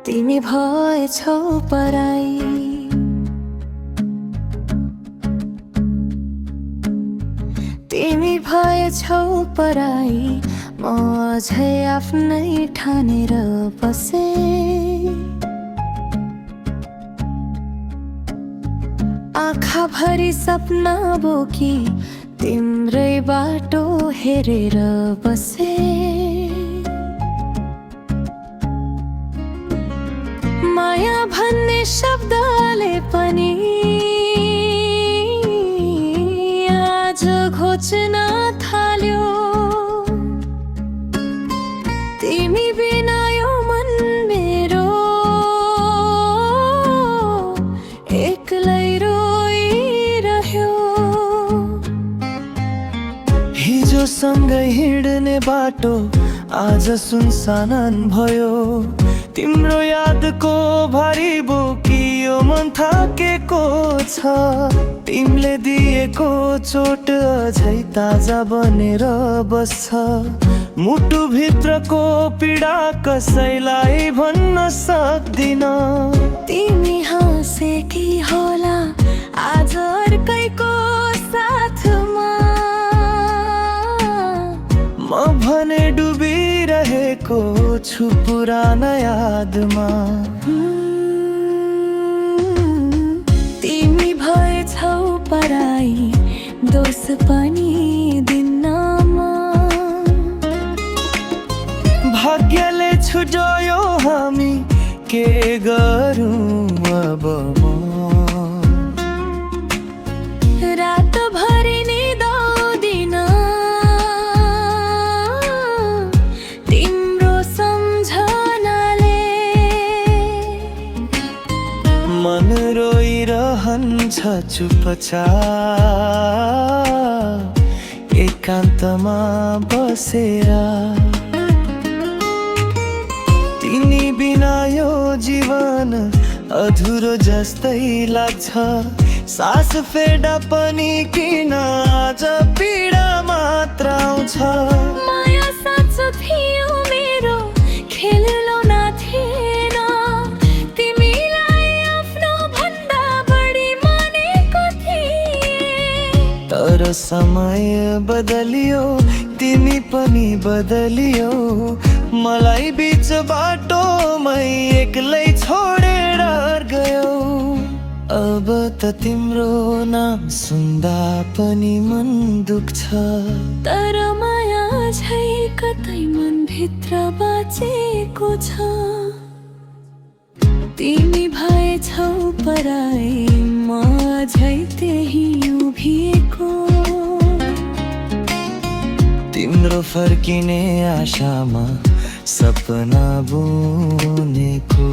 तिमी भएछौ पराई, तिमी भएछौ पराई, म अझै आफ्नै ठानेर बसे। आँखा भरी सपना बोकी तिम्रै बाटो हेरेर बसे। माया भन्ने शब्दले पनि आज घोच्न थाल्यो। तिमी बिना यो मन मेरो एक्लै रोइरह्यो। हिजो सँगै हिँड्ने बाटो आज सुनसान भयो। तिम्रो यादको भारी बोकियो मन थाकेको छ। तिमीले दिएको चोट अझै ताजा बनेर बस्छ। मुटु भित्रको पीडा कसैलाई भन्न सक्दिन। तिमी हाँसेकी होला आज अर्कैको साथमा, म भने डुबिरहेको छु पुराना यादमा। तिमी भएछौ पराई, दोष पनि दिन्नमा। भाग्यले छुट्यायो हामी, के गरौँ अब म। रातभरि निद आउँदिन तिम्रो सम्झनाले। मन रोइरहन्छ चुपचाप एकान्तमा बसेर। तिमी बिना यो जीवन अधुरो जस्तै लाग्छ। सास फेर्दा पनि किन आज पीडा मात्र आउँछ। माया साँचो थियो मेरो, खेल्न थिएन। तिमीलाई आफ्नो भन्दा बढी मानेको थिएँ। तर समय बदलियो, तिमी पनि बदलियो। मलाई बीच बाटोमै एक्लै छोडेर गयो। अब त तिम्रो नाम सुन्दा पनि मन दुख्छ। तर माया झै कतै मनभित्र बाँचेको छ। तिमी भएछौ पराई, म झै त्यही उभिएको। तिम्रो फर्किने आशामा सपना बुनेको।